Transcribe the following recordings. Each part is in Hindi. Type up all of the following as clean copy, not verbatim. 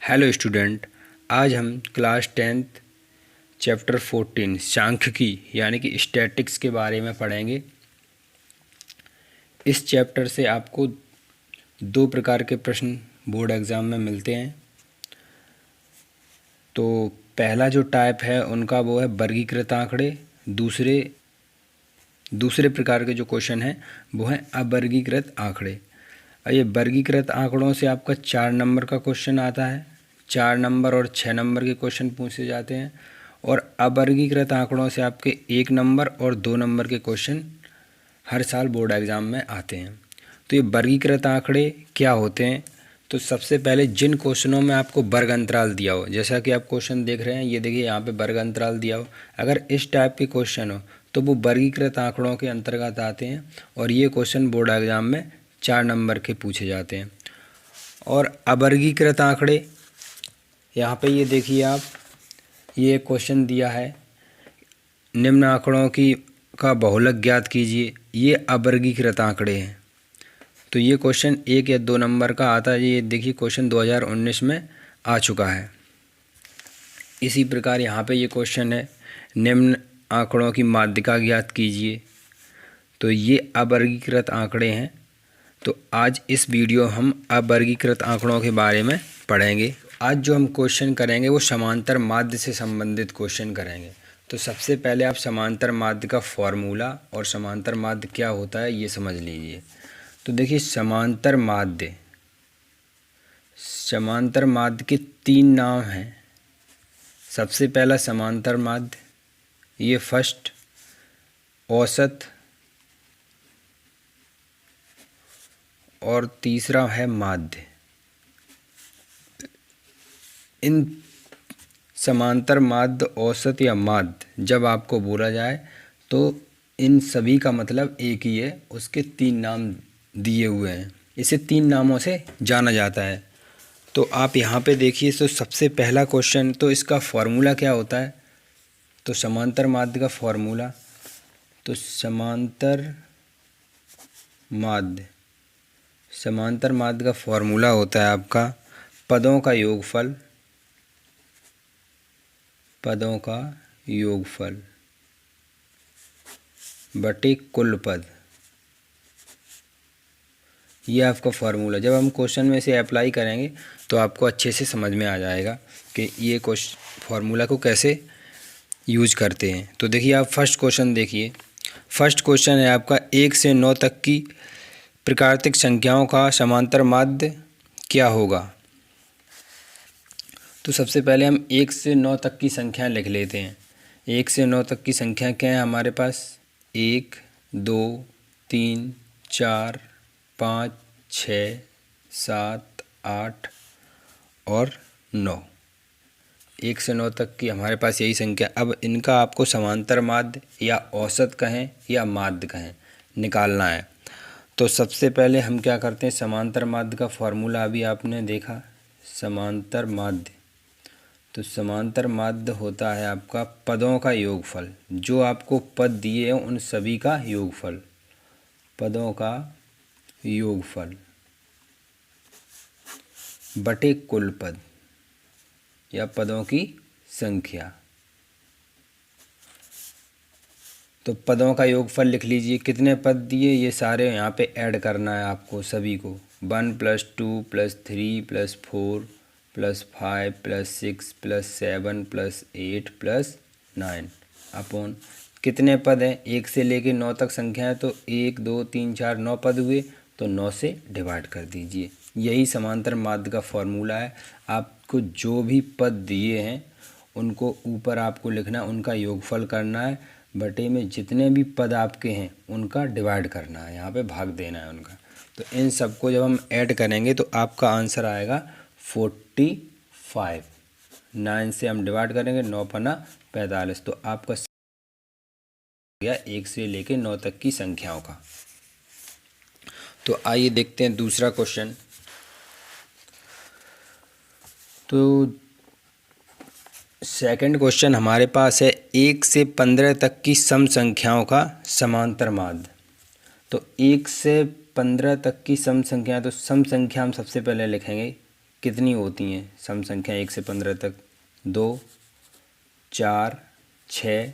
हेलो स्टूडेंट, आज हम क्लास 10th चैप्टर 14 सांख्यिकी यानी कि स्टैटिक्स के बारे में पढ़ेंगे। इस चैप्टर से आपको दो प्रकार के प्रश्न बोर्ड एग्ज़ाम में मिलते हैं। तो पहला जो टाइप है उनका वो है वर्गीकृत आंकड़े। दूसरे प्रकार के जो क्वेश्चन हैं वो हैं अवर्गीकृत आंकड़े। ये वर्गीकृत आंकड़ों से आपका 4 नंबर का क्वेश्चन आता है, 4 नंबर और 6 नंबर के क्वेश्चन पूछे जाते हैं। और अवर्गीकृत आंकड़ों से आपके 1 नंबर और 2 नंबर के क्वेश्चन हर साल बोर्ड एग्ज़ाम में आते हैं। तो ये वर्गीकृत आंकड़े क्या होते हैं? तो सबसे पहले जिन क्वेश्चनों में आपको वर्ग अंतराल दिया हो, जैसा कि आप क्वेश्चन देख रहे हैं, ये देखिए यहाँ पे वर्ग अंतराल दिया हो, अगर इस टाइप के क्वेश्चन हो तो वो वर्गीकृत आंकड़ों के अंतर्गत आते हैं और ये क्वेश्चन बोर्ड एग्ज़ाम में 4 नंबर के पूछे जाते हैं। और अवर्गीकृत आंकड़े, यहाँ पे ये देखिए आप, ये क्वेश्चन दिया है, निम्न आंकड़ों का बहुलक ज्ञात कीजिए। ये अवर्गीकृत आंकड़े हैं। तो ये क्वेश्चन 1 या 2 नंबर का आता है। ये देखिए क्वेश्चन 2019 में आ चुका है। इसी प्रकार यहाँ पे ये क्वेश्चन है, निम्न आंकड़ों की माध्यिका ज्ञात कीजिए। तो ये अवर्गीकृत आंकड़े हैं। तो आज इस वीडियो हम अवर्गीकृत आंकड़ों के बारे में पढ़ेंगे। आज जो हम क्वेश्चन करेंगे वो समांतर माध्य से संबंधित क्वेश्चन करेंगे। तो सबसे पहले आप समांतर माध्य का फॉर्मूला और समांतर माध्य क्या होता है ये समझ लीजिए। तो देखिए समांतर माध्य के 3 नाम हैं। सबसे पहला समांतर माध्य, ये फर्स्ट, औसत और तीसरा है माध्य। इन समांतर माध्य, औसत या माध्य जब आपको बोला जाए तो इन सभी का मतलब एक ही है, उसके 3 नाम दिए हुए हैं। इसे 3 नामों से जाना जाता है। तो आप यहाँ पे देखिए, तो सबसे पहला क्वेश्चन, तो इसका फॉर्मूला क्या होता है? तो समांतर माध्य का फॉर्मूला, तो समांतर माध्य का फॉर्मूला होता है आपका पदों का योगफल बटे कुल पद। ये आपका फार्मूला, जब हम क्वेश्चन में से अप्लाई करेंगे तो आपको अच्छे से समझ में आ जाएगा कि ये फार्मूला को कैसे यूज करते हैं। तो देखिए आप फर्स्ट क्वेश्चन देखिए। फर्स्ट क्वेश्चन है आपका 1 से 9 तक की प्राकृतिक संख्याओं का समांतर माध्य क्या होगा? तो सबसे पहले हम 1 से 9 तक की संख्याएं लिख लेते हैं। 1 से 9 तक की संख्या क्या है हमारे पास? 1, 2, 3, 4, 5, 6, 7, 8 और 9। 1 से 9 तक की हमारे पास यही संख्या। अब इनका आपको समांतर माध्य या औसत कहें या माध्य कहें निकालना है। तो सबसे पहले हम क्या करते हैं, समांतर माध्य का फॉर्मूला अभी आपने देखा, समांतर माध्य। तो समांतर माध्य होता है आपका पदों का योगफल, जो आपको पद दिए हैं उन सभी का योगफल, पदों का योगफल बटे कुल पद या पदों की संख्या। तो पदों का योगफल लिख लीजिए। कितने पद दिए, ये सारे यहाँ पे ऐड करना है आपको सभी को। 1 + 2 + 3 + 4 + 5 + 6 + 7 + 8 + 9 अपॉन कितने पद हैं? 1 से लेके 9 तक संख्या है, तो 1, 2, 3, 4, 9 पद हुए, तो 9 से डिवाइड कर दीजिए। यही समांतर माध्य का फॉर्मूला है। आपको जो भी पद दिए हैं उनको ऊपर आपको लिखना है, उनका योगफल करना है, बटे में जितने भी पद आपके हैं उनका डिवाइड करना है, यहाँ पे भाग देना है उनका। तो इन सबको जब हम ऐड करेंगे तो आपका आंसर आएगा 45। 9 से हम डिवाइड करेंगे, 9 पन्ना 45। तो आपका गया 1 से लेके 9 तक की संख्याओं का। तो आइए देखते हैं दूसरा क्वेश्चन। तो सेकंड क्वेश्चन हमारे पास है 1 से 15 तक की सम संख्याओं का समांतर माध्य। तो 1 से 15 तक की सम संख्या, तो सम संख्या हम सबसे पहले लिखेंगे कितनी होती हैं सम संख्या 1 से 15 तक? 2, 4, 6,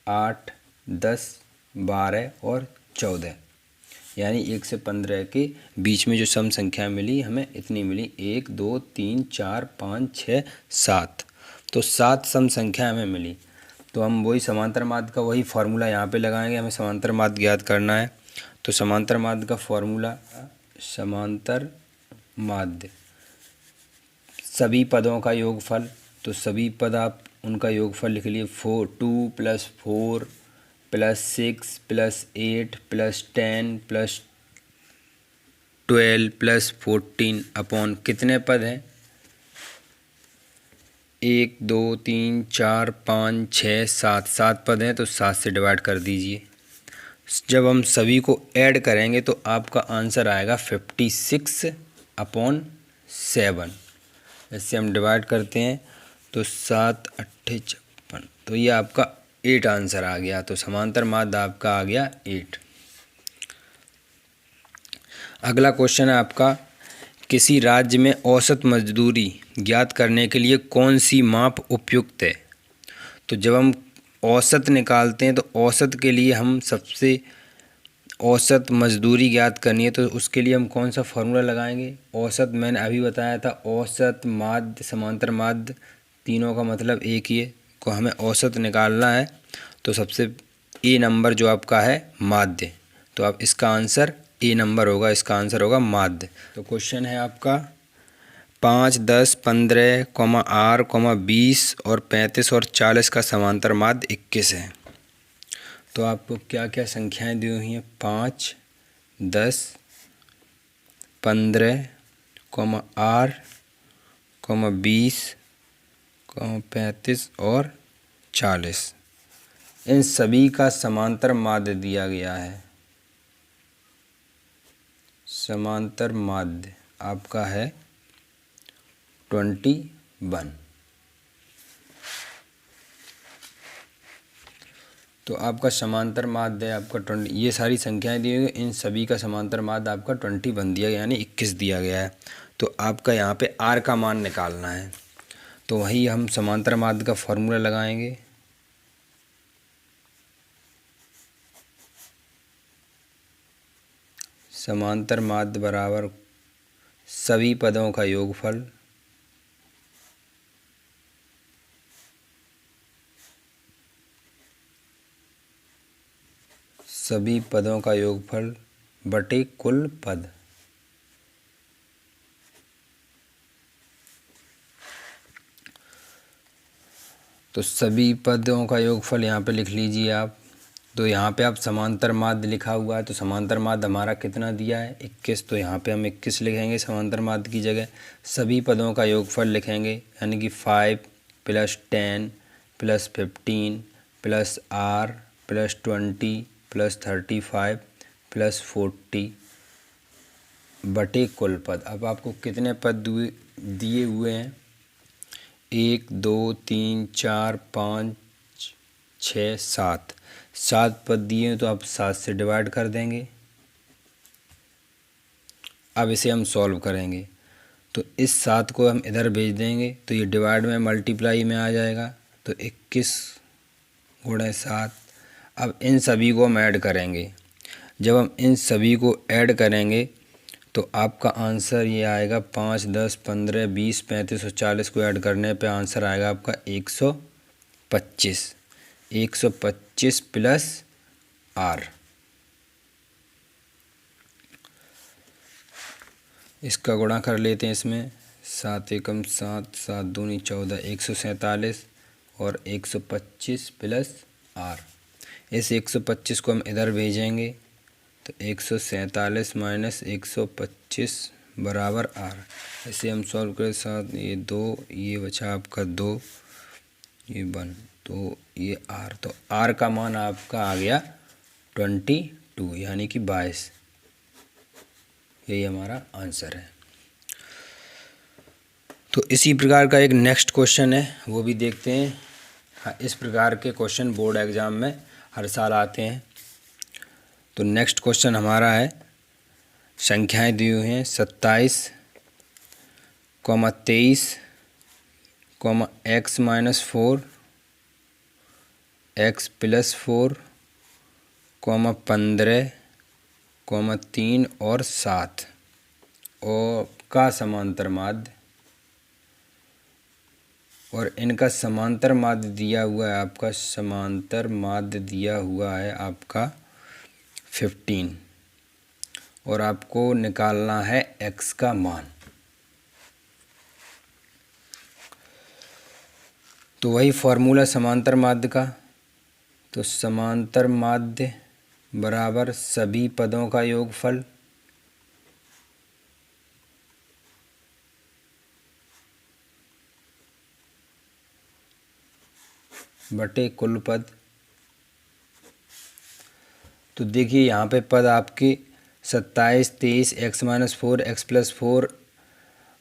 8, 10, 12 और 14। यानी 1 से 15 के बीच में जो सम संख्या मिली हमें इतनी मिली, 1, 2, 3, 4, 5, 6, 7। तो 7 सम संख्या हमें मिली। तो हम वही समांतर माध्य का वही फार्मूला यहाँ पे लगाएंगे। हमें समांतर माध्य ज्ञात करना है। तो समांतर माध्य का फार्मूला, समांतर माध्य सभी पदों का योगफल। तो सभी पद आप उनका योगफल लिख लिए। 2 + 4 + 6 + 8 + 10 + 12 + 14 अपॉन कितने पद हैं? 1, 2, 3, 4, 5, 6, 7। 7 पद हैं तो 7 से डिवाइड कर दीजिए। जब हम सभी को ऐड करेंगे तो आपका आंसर आएगा 56/7। इससे हम डिवाइड करते हैं तो 7 × 8 = 56। तो ये आपका 8 आंसर आ गया। तो समांतर माध्य आपका आ गया 8। अगला क्वेश्चन है आपका, किसी राज्य में औसत मजदूरी ज्ञात करने के लिए कौन सी माप उपयुक्त है? तो जब हम औसत निकालते हैं तो औसत के लिए हम सबसे औसत मजदूरी ज्ञात करनी है तो उसके लिए हम कौन सा फार्मूला लगाएंगे? औसत मैंने अभी बताया था, औसत, माध्य, समांतर माध्य तीनों का मतलब एक ही है। को हमें औसत निकालना है तो सबसे ए नंबर जो आपका है माध्य। तो अब इसका आंसर ए नंबर होगा, इसका आंसर होगा माध्य। तो क्वेश्चन है आपका 5, 10, 15, R, 20 और 35 और 40 का समांतर माध्य 21 है। तो आपको क्या क्या संख्याएं दी हुई हैं? 5, 10, 15, R, 20, 35 और 40। इन सभी का समांतर माध्य दिया गया है। समांतर माध्य आपका है 21। तो आपका समांतर माध्य है आपका 20। ये सारी संख्याएं दी हुई, इन सभी का समांतर माध्य आपका 21 दिया गया, यानी 21 दिया गया है। तो आपका यहाँ पे R का मान निकालना है। तो वही हम समांतर माध्य का फॉर्मूला लगाएंगे। समांतर माध्य बराबर सभी पदों का योगफल सभी पदों का योगफल बटे कुल पद। तो सभी पदों का योगफल यहाँ पे लिख लीजिए आप। तो यहाँ पे आप समांतर माध्य लिखा हुआ है, तो समांतर माध्य हमारा कितना दिया है? 21। तो यहाँ पे हम 21 लिखेंगे समांतर माध्य की जगह। सभी पदों का योगफल लिखेंगे, यानी कि 5 + 10 + 15 + R + 20 + 35 + 40 बटे कुल पद। अब आपको कितने पद दिए हुए हैं? 1, 2, 3, 4, 5, 6, 7। 7 पद दिए हैं तो आप 7 से डिवाइड कर देंगे। अब इसे हम सॉल्व करेंगे तो इस 7 को हम इधर भेज देंगे तो ये डिवाइड में मल्टीप्लाई में आ जाएगा। तो 21 × 7। अब इन सभी को हम ऐड करेंगे। जब हम इन सभी को ऐड करेंगे तो आपका आंसर ये आएगा 5, 10, 15, 20, 35 और 40 को ऐड करने पे आंसर आएगा आपका 125। 125 + R। इसका गुणा कर लेते हैं इसमें। 7 एकम 7, 7 दूनी 14, 147 और 125 + R। इस 125 को हम इधर भेजेंगे तो 147 - 125 बराबर R। इसे हम सॉल्व करें। 7 ये 2, ये बचा आपका 2, ये 1, तो ये R। तो R का मान आपका आ गया 22, यानी कि 22। यही हमारा आंसर है। तो इसी प्रकार का एक नेक्स्ट क्वेश्चन है, वो भी देखते हैं। हाँ, इस प्रकार के क्वेश्चन बोर्ड एग्ज़ाम में हर साल आते हैं। तो नेक्स्ट क्वेश्चन हमारा है, संख्याएं दी हुई हैं 27, comma 23, comma x minus 4, x plus 4, comma 15, comma 3 और 7 और का समांतर माध्य, और इनका समांतर माध्य दिया हुआ है आपका, समांतर माध्य दिया हुआ है आपका 15, और आपको निकालना है x का मान। तो वही फॉर्मूला समांतर माध्य का, तो समांतर माध्य बराबर सभी पदों का योगफल बटे कुल पद। तो देखिए यहाँ पे पद आपके 27, 23, x माइनस 4, x प्लस 4,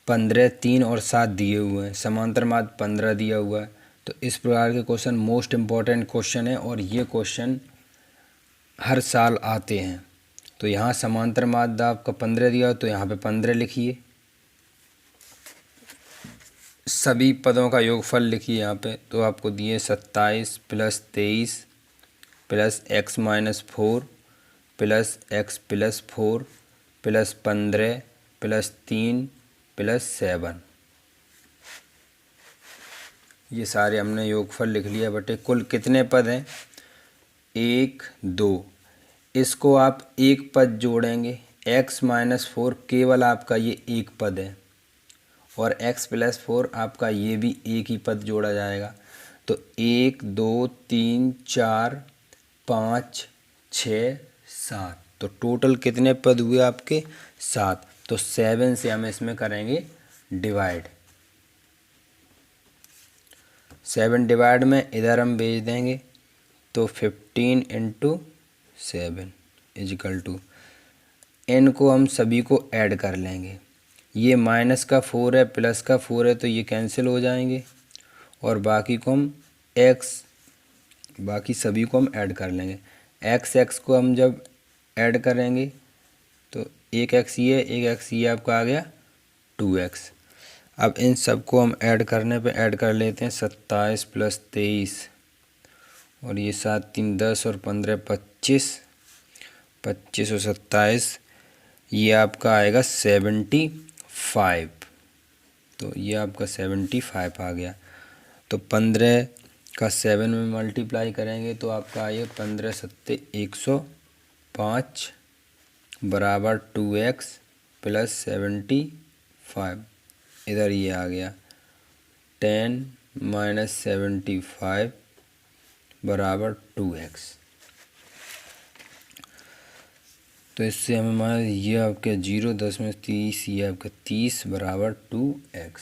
15, 3 और 7 दिए हुए हैं। समांतर माध्य 15 दिया हुआ है। तो इस प्रकार के क्वेश्चन मोस्ट इम्पॉर्टेंट क्वेश्चन है और ये क्वेश्चन हर साल आते हैं। तो यहाँ समांतर माध्य आपका 15 दिया हो तो यहाँ पे 15 लिखिए, सभी पदों का योगफल लिखिए यहाँ पे। तो आपको दिए 27 plus 23 plus x minus 4 plus x plus 4 plus 15 plus 3 plus 7, ये सारे हमने योगफल लिख लिया बटे कुल कितने पद हैं, 1, 2। इसको आप एक पद जोड़ेंगे, x माइनस 4 केवल आपका ये एक पद है और x प्लस 4 आपका ये भी एक ही पद जोड़ा जाएगा। तो 1, 2, 3, 4, 5, 6, 7, तो टोटल कितने पद हुए आपके, 7। तो 7 से हम इसमें करेंगे डिवाइड, 7 डिवाइड में इधर हम भेज देंगे। तो 15 इंटू 7 इजिकल टू, इनको हम सभी को ऐड कर लेंगे। ये माइनस का 4 है, प्लस का 4 है, तो ये कैंसिल हो जाएंगे और बाकी को हम बाकी सभी को हम ऐड कर लेंगे। x को हम जब ऐड करेंगे तो एक x ये, एक x ये आपका आ गया 2x। अब इन सब को हम ऐड करने पे ऐड कर लेते हैं, 27 प्लस 23 और ये 7, 3, 10 और 15, 25, 25 और 27, ये आपका आएगा 75। तो ये आपका 75 आ गया। तो 15 का 7 में मल्टीप्लाई करेंगे तो आपका आएगा 15 सत्ते 105 बराबर 2x प्लस 75। इधर ये आ गया 10 माइनस 75 बराबर 2x। तो इससे हमें मान ये आपके 0, 10 में 30, ये आपका 30 बराबर 2x।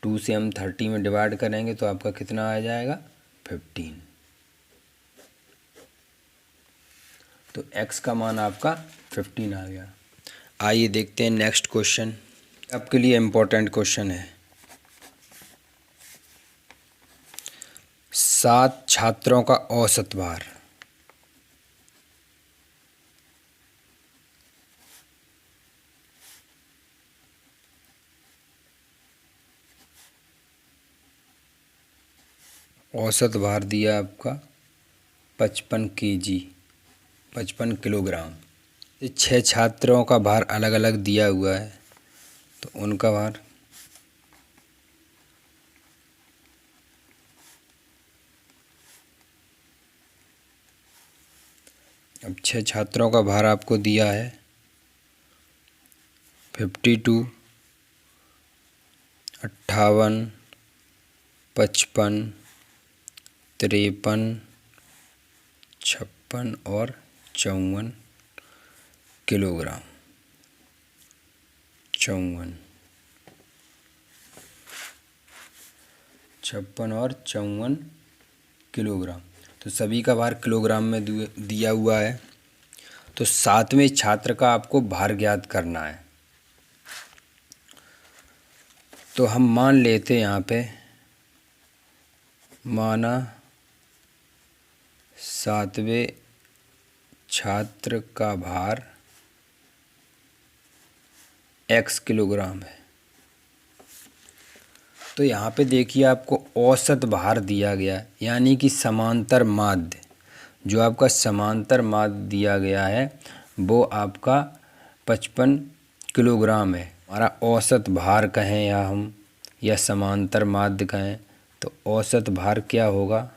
2 से हम 30 में डिवाइड करेंगे तो आपका कितना आ जाएगा, 15। तो x का मान आपका 15 आ गया। आइए देखते हैं नेक्स्ट क्वेश्चन, आपके लिए इम्पोर्टेंट क्वेश्चन है। 7 छात्रों का औसत भार औसत भार दिया आपका 55 kg, 55 किलोग्राम। 6 छात्रों का भार अलग अलग दिया हुआ है तो उनका भार, अब 6 छात्रों का भार आपको दिया है 52, 58, 55, 53, 56 और 54 किलोग्राम। 56 और 54 किलोग्राम। तो सभी का भार किलोग्राम में दिया हुआ है। तो 7वें छात्र का आपको भार ज्ञात करना है। तो हम मान लेते हैं यहाँ पे, माना 7वें छात्र का भार x किलोग्राम है। तो यहाँ पे देखिए आपको औसत भार दिया गया, यानी कि समांतर माध्य। जो आपका समांतर माध्य दिया गया है वो आपका 55 किलोग्राम है। हमारा औसत भार कहें या समांतर माध्य कहें, तो औसत भार क्या होगा?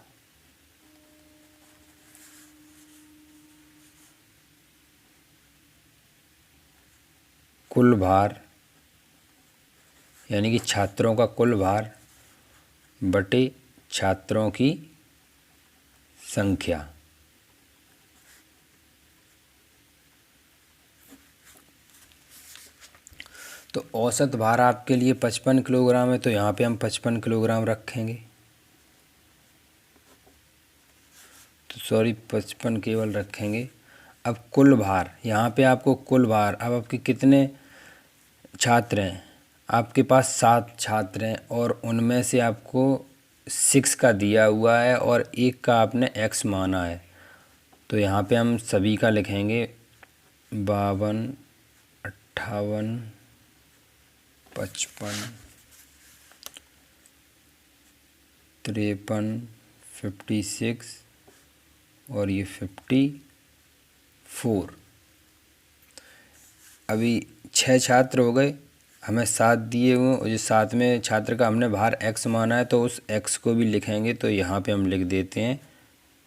कुल भार, यानी कि छात्रों का कुल भार बटे छात्रों की संख्या। तो औसत भार आपके लिए 55 किलोग्राम है, तो यहाँ पे हम 55 किलोग्राम रखेंगे। तो सॉरी, 55 केवल रखेंगे। अब कुल भार, यहाँ पे आपको कुल भार, अब आपके कितने छात्र हैं? आपके पास 7 छात्र हैं और उनमें से आपको 6 का दिया हुआ है और 1 का आपने x माना है। तो यहाँ पे हम सभी का लिखेंगे 52, 58, 55, 53, 56 और ये 54। अभी 6 छात्र हो गए, हमें 7 दिए हुए और जो 7वें छात्र का हमने भार x माना है, तो उस x को भी लिखेंगे। तो यहाँ पे हम लिख देते हैं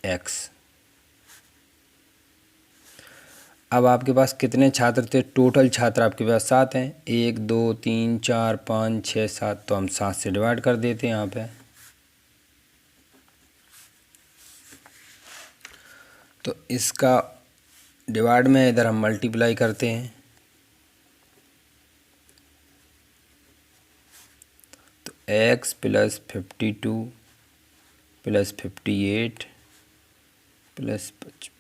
x। अब आपके पास कितने छात्र थे? टोटल छात्र आपके पास 7 हैं। 1 2 3 4 5 6 7, तो हम 7 से डिवाइड कर देते हैं यहाँ पे। तो इसका डिवाइड में इधर हम मल्टीप्लाई करते हैं। तो x प्लस 52 प्लस 58 प्लस 55।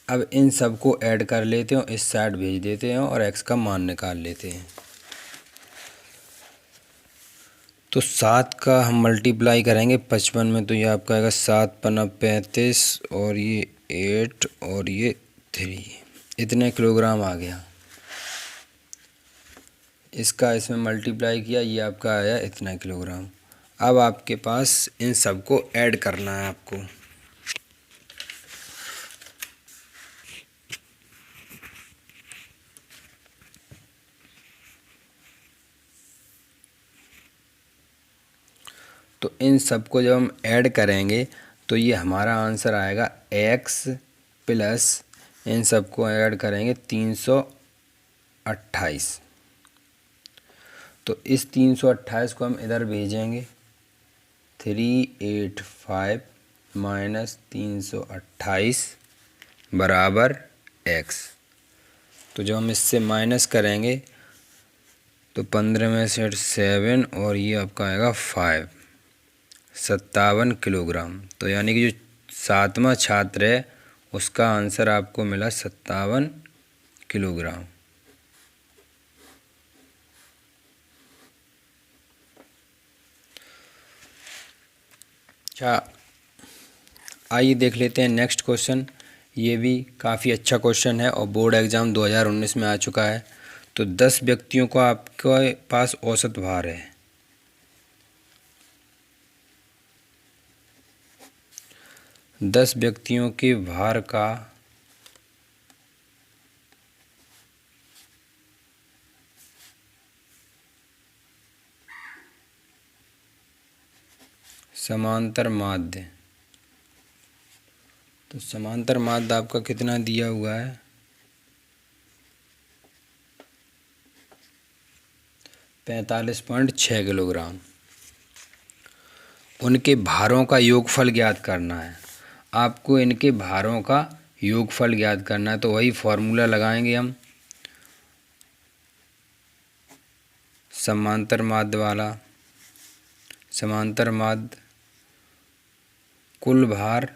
अब इन सब को ऐड कर लेते हैं, इस साइड भेज देते हैं और x का मान निकाल लेते हैं। तो 7 का हम मल्टीप्लाई करेंगे 55 में, तो ये आपका आएगा 7 पन्ना 35 और ये 8 और ये 3, इतने किलोग्राम आ गया। इसका इसमें मल्टीप्लाई किया, ये आपका आया इतना किलोग्राम। अब आपके पास इन सब को ऐड करना है आपको। तो इन सब को जब हम ऐड करेंगे तो ये हमारा आंसर आएगा x प्लस, इन सब को ऐड करेंगे 328। तो इस 328 को हम इधर भेजेंगे। 385 माइनस 328 बराबर x। तो जब हम इससे माइनस करेंगे तो 15 में से 7 और ये आपका आएगा 5, 57 किलोग्राम। तो यानी कि जो 7वां छात्र है उसका आंसर आपको मिला 57 किलोग्राम। अच्छा, आइए देख लेते हैं नेक्स्ट क्वेश्चन। ये भी काफ़ी अच्छा क्वेश्चन है और बोर्ड एग्ज़ाम 2019 में आ चुका है। तो 10 व्यक्तियों का आपके पास औसत भार है। 10 व्यक्तियों के भार का समांतर माध्य। तो समांतर माध्य आपका कितना दिया हुआ है? 45.6 किलोग्राम। उनके भारों का योगफल ज्ञात करना है। आपको इनके भारों का योगफल ज्ञात करना है। तो वही फॉर्मूला लगाएंगे हम, समांतर माध्य वाला। समांतर माध्य कुल भार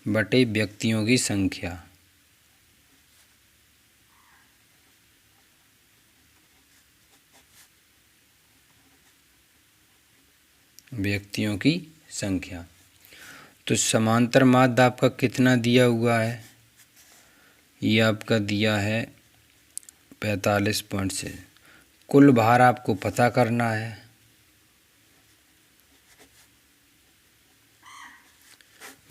बटे व्यक्तियों की संख्या। व्यक्तियों की संख्या। तो समांतर माध्य आपका कितना दिया हुआ है, ये आपका दिया है 45.6। कुल भार आपको पता करना है।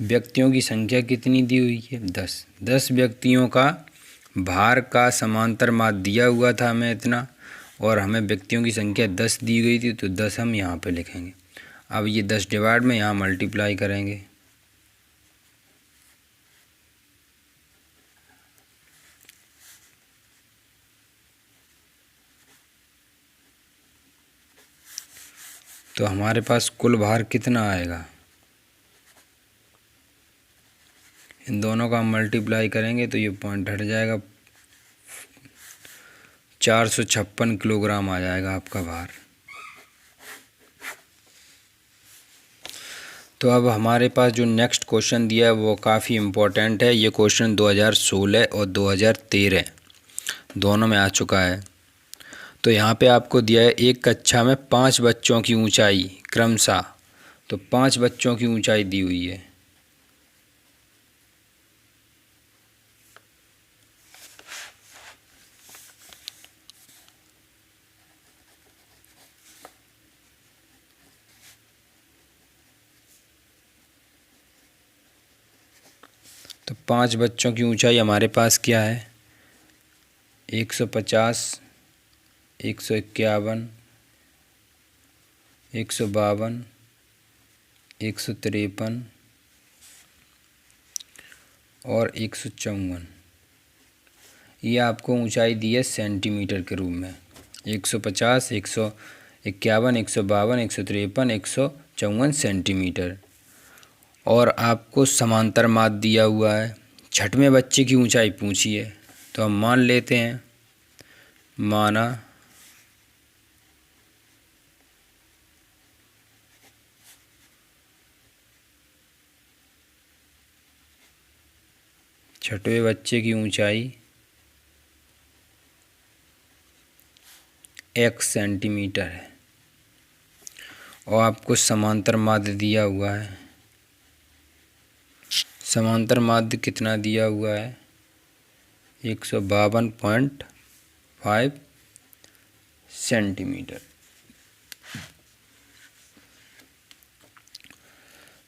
व्यक्तियों की संख्या कितनी दी हुई है, 10। 10 व्यक्तियों का भार का समांतर माध्य दिया हुआ था हमें इतना, और हमें व्यक्तियों की संख्या 10 दी गई थी, तो 10 हम यहाँ पे लिखेंगे। अब ये 10 डिवाइड में यहाँ मल्टीप्लाई करेंगे। तो हमारे पास कुल भार कितना आएगा, इन दोनों का हम मल्टीप्लाई करेंगे तो ये पॉइंट हट जाएगा, 456 किलोग्राम आ जाएगा आपका भार। तो अब हमारे पास जो नेक्स्ट क्वेश्चन दिया है वो काफ़ी इम्पोर्टेंट है। ये क्वेश्चन 2016 और 2013 दोनों में आ चुका है। तो यहाँ पे आपको दिया है एक कक्षा में 5 बच्चों की ऊंचाई क्रमशः, तो 5 बच्चों की ऊंचाई दी हुई है। तो 5 बच्चों की ऊंचाई हमारे पास क्या है, 150, 151, 152, 153 और 154। ये आपको ऊंचाई दी है सेंटीमीटर के रूप में, 150, 151, 152, 153, 154 सेंटीमीटर। और आपको समांतर माध्य दिया हुआ है। छठवें बच्चे की ऊंचाई पूछी है, तो हम मान लेते हैं, माना छठवें बच्चे की ऊंचाई x सेंटीमीटर है, और आपको समांतर माध्य दिया हुआ है। समांतर माध्य कितना दिया हुआ है, 152.5 सेंटीमीटर।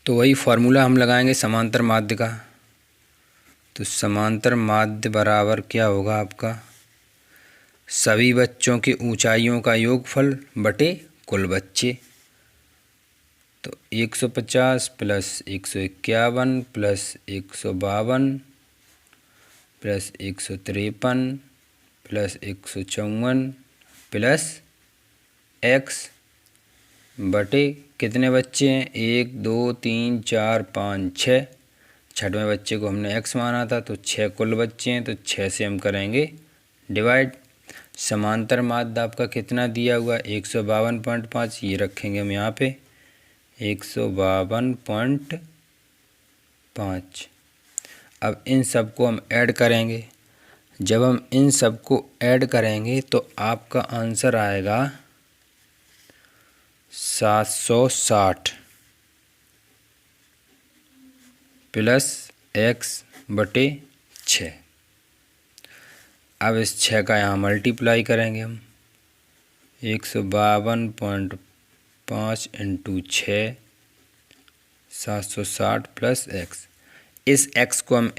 तो वही फार्मूला हम लगाएंगे समांतर माध्य का। तो समांतर माध्य बराबर क्या होगा आपका, सभी बच्चों की ऊंचाइयों का योगफल बटे कुल बच्चे। तो 150 plus 151 plus 152 plus 153 plus 154 plus x बटे कितने बच्चे हैं, 1 2 3 4 5 6। छठवें बच्चे को हमने x माना था, तो 6 कुल बच्चे हैं, तो 6 से हम करेंगे डिवाइड। समांतर माध्य आपका कितना दिया हुआ, 152.5, ये रखेंगे हम यहाँ पे 152.5। अब इन सब को हम ऐड करेंगे। जब हम इन सब को ऐड करेंगे तो आपका आंसर आएगा 760 प्लस x बटे 6। अब इस 6 का यहाँ मल्टीप्लाई करेंगे हम, 152.5 इंटू 6, 760 प्लस x। इस x को हम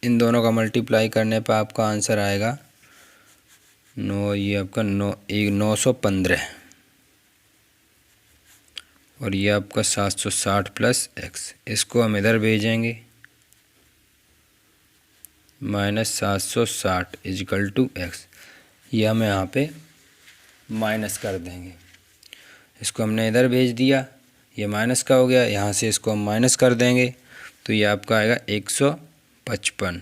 इन दोनों का मल्टीप्लाई करने पर आपका आंसर आएगा ये आपका 915, और ये आपका 760 प्लस x। इसको हम इधर भेजेंगे, -760 इजिकल टू x। ये हम यहाँ पे माइनस कर देंगे। इसको हमने इधर भेज दिया, ये माइनस का हो गया, यहाँ से इसको हम माइनस कर देंगे, तो ये आपका आएगा 155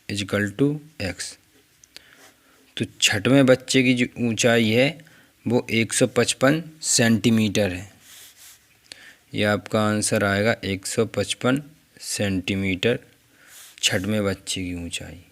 इजिकल टू x। तो छठवें बच्चे की जो ऊंचाई है वो 155 सेंटीमीटर है। ये आपका आंसर आएगा 155 सेंटीमीटर छठवें बच्चे की ऊंचाई।